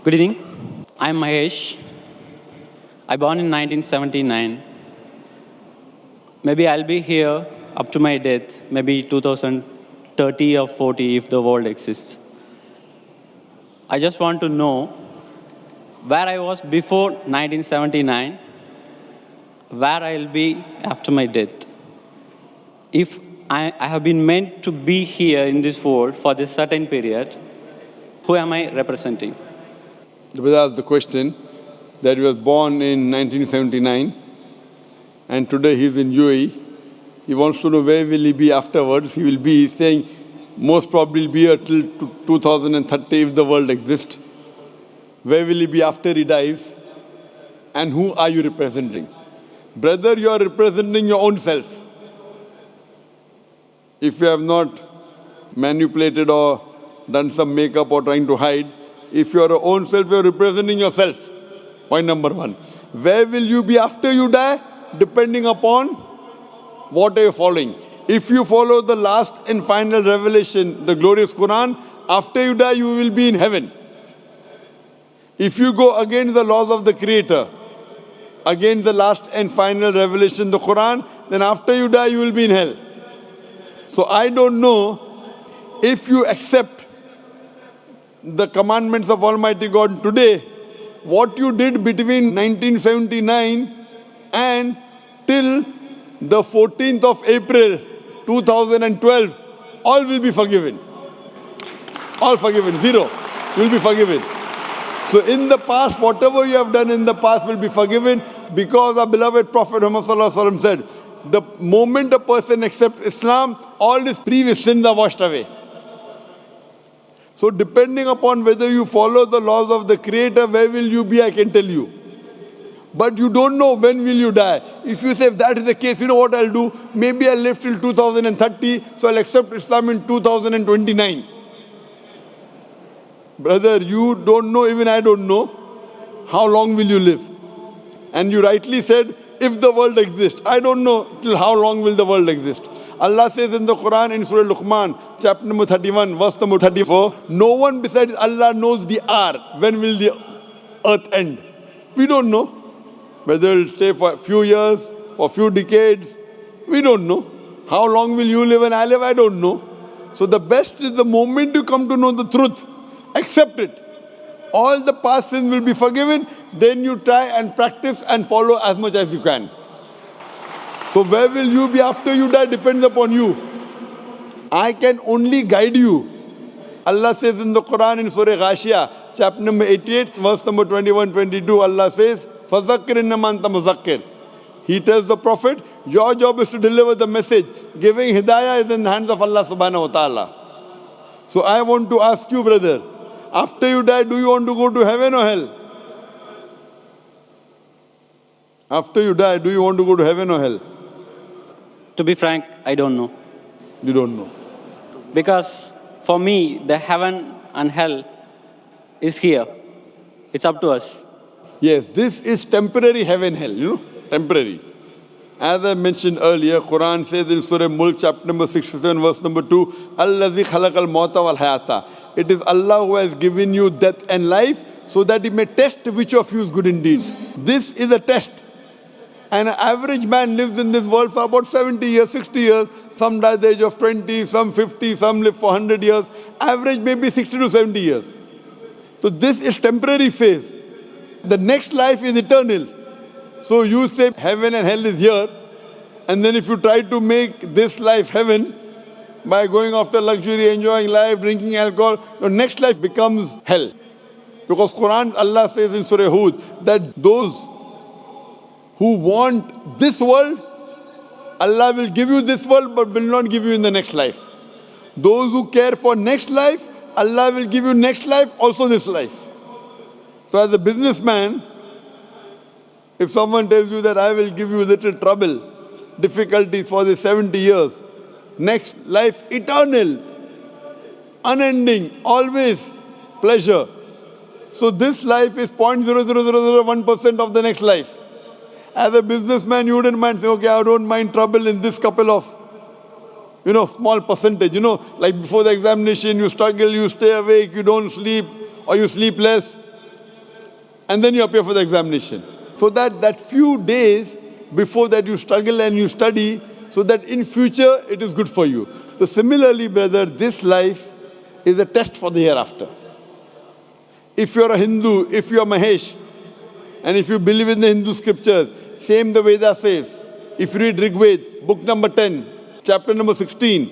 Good evening. I'm Mahesh. I born in 1979. Maybe I'll be here up to my death, maybe 2030 or 40 if the world exists. I just want to know where I was before 1979, where I'll be after my death. If I have been meant to be here in this world for this certain period, who am I representing? The brother asked the question that he was born in 1979 and today he's in UAE. He wants to know where will he be afterwards. He will be saying most probably be here till 2030 if the world exists. Where will he be after he dies? And who are you representing? Brother, you are representing your own self. If you have not manipulated or done some makeup or trying to hide, if you are your own self, you are representing yourself. Point number one. Where will you be after you die? Depending upon what are you following. If you follow the last and final revelation, the glorious Quran, after you die, you will be in heaven. If you go against the laws of the Creator, against the last and final revelation, the Quran, then after you die, you will be in hell. So I don't know if you accept the commandments of Almighty God today, what you did between 1979 and till the 14th of April 2012, all will be forgiven. All forgiven, zero will be forgiven. So in the past, whatever you have done in the past will be forgiven because our beloved Prophet Muhammad said, the moment a person accepts Islam, all his previous sins are washed away. So depending upon whether you follow the laws of the Creator, where will you be, I can tell you. But you don't know when will you die. If you say, if that is the case, you know what I'll do? Maybe I'll live till 2030, so I'll accept Islam in 2029. Brother, you don't know, even I don't know, how long will you live? And you rightly said, if the world exists. I don't know till how long will the world exist. Allah says in the Quran in Surah Luqman, chapter number 31, verse number 34, no one besides Allah knows the hour. When will the earth end? We don't know. Whether it'll stay for a few years, for a few decades, we don't know. How long will you live and I live? I don't know. So the best is the moment you come to know the truth, accept it. All the past sins will be forgiven. Then you try and practice and follow as much as you can. So where will you be after you die depends upon you. I can only guide you. Allah says in the Quran in Surah Ghashiyah, chapter number 88, verse number 21-22, Allah says, فَذَكِّرْ إِنَّمَا أَنْتَ مُذَكِّرٌ. He tells the Prophet, your job is to deliver the message. Giving hidayah is in the hands of Allah subhanahu wa ta'ala. So I want to ask you, brother, after you die, do you want to go to heaven or hell? After you die, do you want to go to heaven or hell? To be frank, I don't know. You don't know. Because for me, the heaven and hell is here. It's up to us. Yes, this is temporary heaven, hell, temporary. As I mentioned earlier, Quran says in Surah Mulk, chapter number 67, verse number 2, Allazi khalaqal mauta wal hayata. It is Allah who has given you death and life so that He may test which of you is good in deeds. This is a test. And an average man lives in this world for about 70 years, 60 years. Some die at the age of 20, some 50, some live for 100 years. Average maybe 60 to 70 years. So this is temporary phase. The next life is eternal. So you say heaven and hell is here. And then if you try to make this life heaven by going after luxury, enjoying life, drinking alcohol, your next life becomes hell. Because Quran, Allah says in Surah Hud that those who want this world, Allah will give you this world but will not give you in the next life. Those who care for next life, Allah will give you next life, also this life. So as a businessman, if someone tells you that I will give you little trouble, difficulties for the 70 years, next life eternal, unending, always pleasure. So this life is 0.00001% of the next life. As a businessman, you wouldn't mind saying, okay, I don't mind trouble in this couple of, small percentage. Like before the examination, you struggle, you stay awake, you don't sleep, or you sleep less. and then you appear for the examination. So that few days before that you struggle and you study, so that in future it is good for you. So similarly, brother, this life is a test for the hereafter. If you're a Hindu, if you're Mahesh, and if you believe in the Hindu scriptures, same the Veda says. If you read Rig Veda, book number 10, chapter number 16,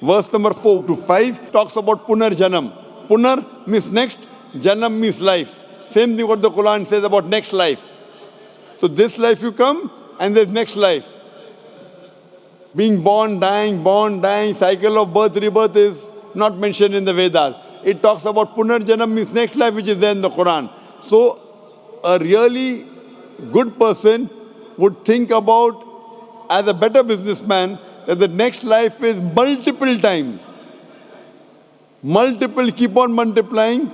verse number 4 to 5, talks about Punar Janam. Punar means next, Janam means life. Same thing what the Quran says about next life. So this life you come, and there's next life. Being born, dying, cycle of birth, rebirth is not mentioned in the Vedas. It talks about Punar Janam means next life, which is there in the Quran. So a really good person would think about, as a better businessman, that the next life is multiple times. Multiple, keep on multiplying.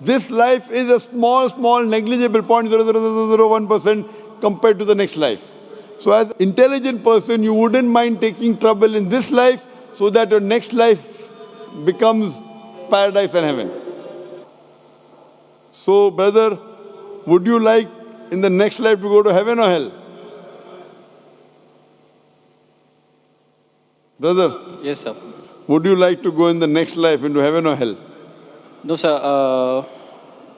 This life is a small, negligible 0.00001% compared to the next life. So as an intelligent person, you wouldn't mind taking trouble in this life so that your next life becomes paradise and heaven. So, brother, would you like in the next life to go to heaven or hell? Brother? Yes, sir. Would you like to go in the next life into heaven or hell? No, sir.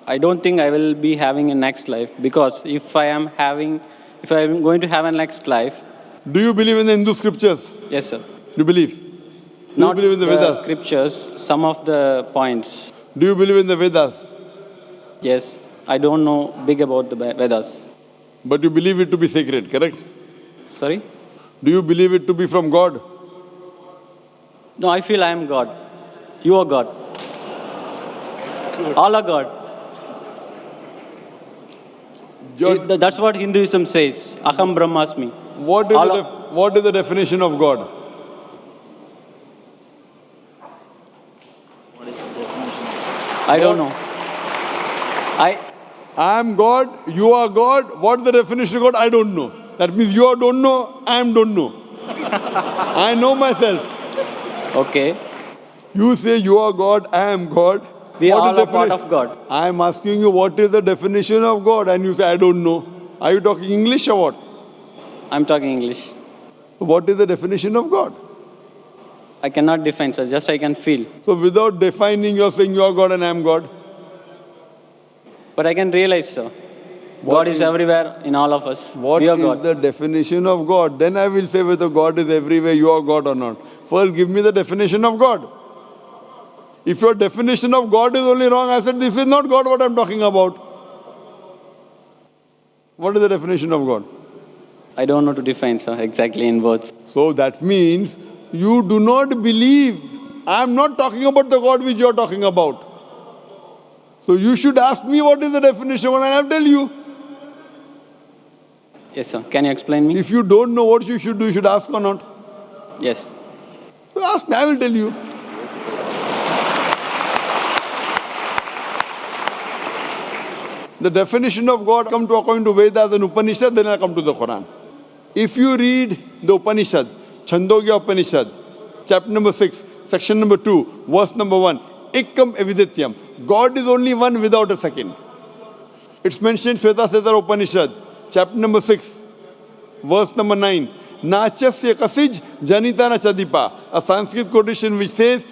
I don't think I will be having a next life, because if I am going to have a next life. Do you believe in the Hindu scriptures? Yes, sir. You believe? Do Not you believe in the Vedas? Scriptures, some of the points. Do you believe in the Vedas? Yes. I don't know big about the Vedas. But you believe it to be sacred, correct? Sorry? Do you believe it to be from God? No, I feel I am God. You are God. All are God. That's what Hinduism says. Aham Brahmasmi. What is the definition of God? I don't know. I am God, you are God. What is the definition of God? I don't know. That means you don't know, I don't know. I know myself. Okay. You say you are God, I am God. We all are part of God. I am asking you what is the definition of God, and you say I don't know. Are you talking English or what? I'm talking English. What is the definition of God? I cannot define, sir. Just I can feel. So without defining, you're saying you are God and I am God? But I can realize, sir. God is everywhere in all of us. What we are is God. the definition of God? Then I will say whether God is everywhere, you are God or not. First, give me the definition of God. If your definition of God is only wrong, I said, this is not God what I'm talking about. What is the definition of God? I don't know to define, sir, exactly in words. So that means you do not believe. I'm not talking about the God which you're talking about. So you should ask me what is the definition and I'll tell you. Yes, sir. Can you explain me? If you don't know what you should do, you should ask or not. Yes. So ask me, I will tell you. The definition of God come to according to Vedas and Upanishad, then I come to the Quran. If you read the Upanishad, Chandogya Upanishad, chapter number 6, section number 2, verse number 1, Ekam Evidityam. God is only one without a second. It's mentioned in Shvetasvatara Upanishad, chapter number 6, verse number 9. Nachasya kasij janitana chadipa. A Sanskrit quotation which says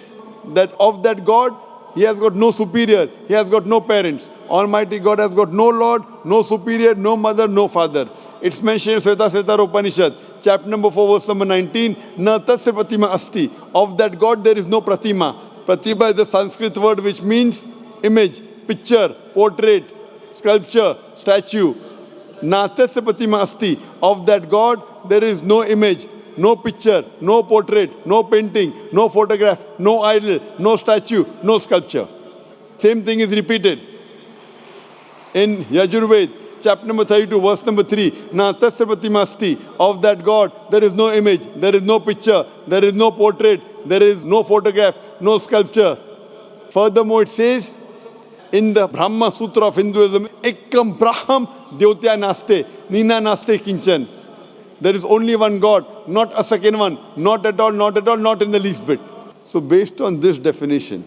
that of that God, he has got no superior, he has got no parents. Almighty God has got no Lord, no superior, no mother, no father. It's mentioned in Shvetasvatara Upanishad, chapter number 4, verse number 19. Na tasya pratima asti. Of that God there is no pratima. Pratima is the Sanskrit word which means image, picture, portrait, sculpture, statue. Na tasya pratima asti. Of that God there is no image, no picture, no portrait, no painting, no photograph, no idol, no statue, no sculpture. Same thing is repeated in Yajurved, chapter number 32, verse number 3. Na tasya pratima asti. Of that God there is no image, there is no picture, there is no portrait, there is no photograph, no sculpture. Furthermore, it says in the Brahma Sutra of Hinduism, Ekam Braham Dyotya Naste, Nina Naste Kinchan. There is only one God, not a second one, not at all, not in the least bit. So based on this definition,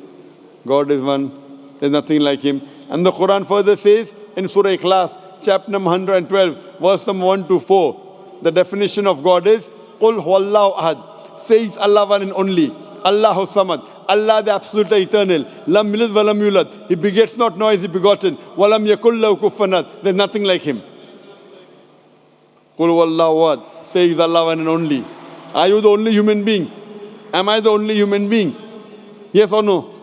God is one, There's nothing like him. And the Quran further says in Surah Ikhlas, chapter number 112, verse number 1 to 4, the definition of God is, Qul huwallahu ahad. Say it's Allah one and only. Allahu samad. Allah the absolute eternal. Lam yalid wa lam yulad. He begets not, nor is he begotten. Wa lam yakul lahu kufuwan ahad. There's nothing like him. Qul huwallahu ahad. Say it's Allah one and only. Are you the only human being? Am I the only human being? Yes or no?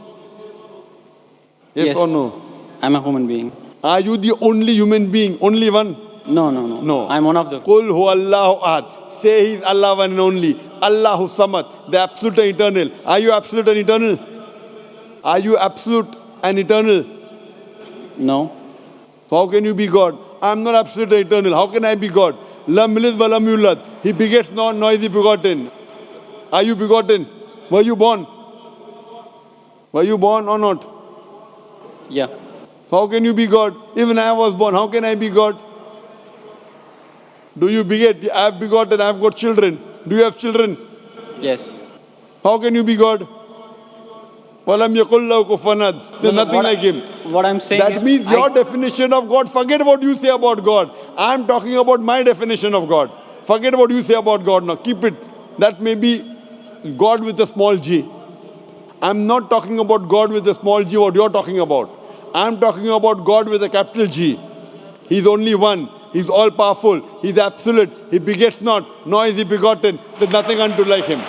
Yes or no? I'm a human being. Are you the only human being? Only one? No. No. I'm one of the... Qul huwallahu ahad. Say He is Allah one and only. Allahu samad, the absolute and eternal. Are you absolute and eternal? Are you absolute and eternal? No. So how can you be God? I am not absolute and eternal. How can I be God? Lam yalid wa lam yulad. He begets not, nor is he begotten. Are you begotten? Were you born? Were you born or not? Yeah. So how can you be God? Even I was born. How can I be God? Do you beget? I have begotten. I have got children. Do you have children? Yes. How can you be God? Walam yakul lahu kufuwan ahad. There's nothing like him. What I'm saying That is... means your definition of God, forget what you say about God. I'm talking about my definition of God. Forget what you say about God now. Keep it. That may be God with a small g. I'm not talking about God with a small g, what you're talking about. I'm talking about God with a capital G. He's only one. He's all powerful. He's absolute. He begets not, nor is he begotten. There's nothing unto like him.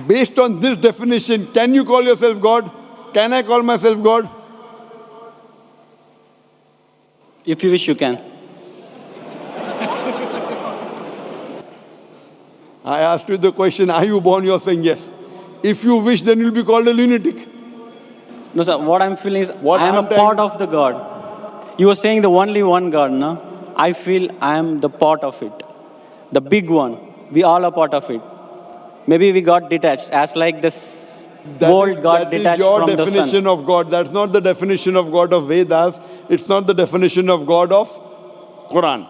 Based on this definition, can you call yourself God? Can I call myself God? If you wish, you can. I asked you the question, are you born? You're saying yes. If you wish, then you'll be called a lunatic. No, sir. What I'm feeling is What I am I'm a part of the God. You were saying the only one God, no? I feel I am the part of it. The big one. We all are part of it. Maybe we got detached, as like this world got detached from the sun. That is your definition of God. That's not the definition of God of Vedas. It's not the definition of God of Quran.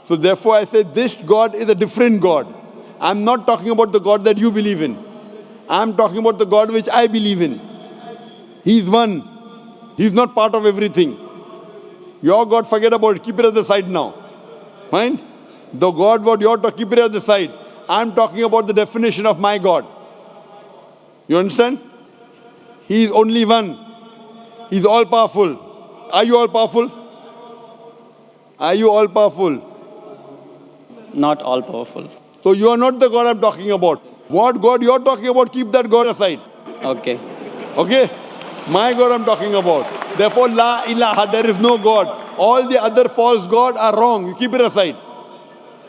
So therefore I say this God is a different God. I'm not talking about the God that you believe in. I'm talking about the God which I believe in. He's one. He's not part of everything. Your God, forget about it. Keep it at the side now. Fine? The God, what you're talking, keep it at the side. I'm talking about the definition of my God. You understand? He is only one. He's all powerful. Are you all powerful? Are you all powerful? Not all powerful. So you are not the God I'm talking about. What God you're talking about, keep that God aside. Okay. Okay? My God I'm talking about. Therefore, La ilaha, there is no God. All the other false gods are wrong. You keep it aside.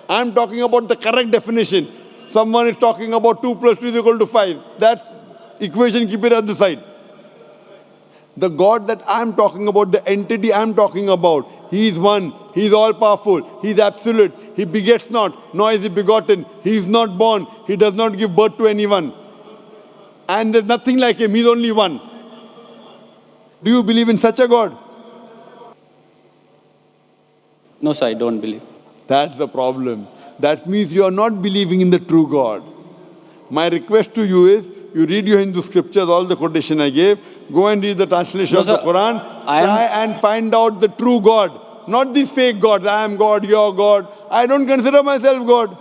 I'm talking about the correct definition. Someone is talking about 2 plus 2 is equal to 5. That equation, keep it at the side. The God that I'm talking about, the entity I'm talking about, He is one. He is all powerful. He is absolute. He begets not, nor is he begotten. He is not born. He does not give birth to anyone. And there's nothing like him. He is only one. Do you believe in such a God? No, sir, I don't believe. That's the problem. That means you are not believing in the true God. My request to you is, you read your Hindu scriptures, all the quotation I gave, go and read the translation No, of the sir, Quran, try and find out the true God. Not these fake gods, I am God, you are God. I don't consider myself God.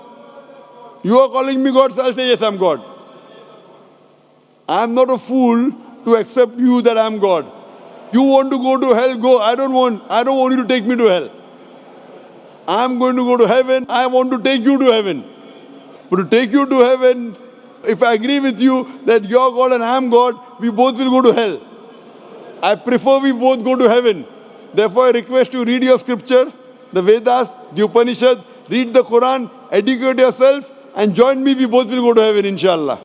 You are calling me God, so I'll say yes, I'm God. I am not a fool to accept you that I am God. You want to go to hell, go. I don't want you to take me to hell. I am going to go to heaven. I want to take you to heaven. But to take you to heaven, if I agree with you that you're God and I am God, we both will go to hell. I prefer we both go to heaven. Therefore, I request you read your scripture, the Vedas, the Upanishad, read the Quran, educate yourself, and join me. We both will go to heaven, inshallah.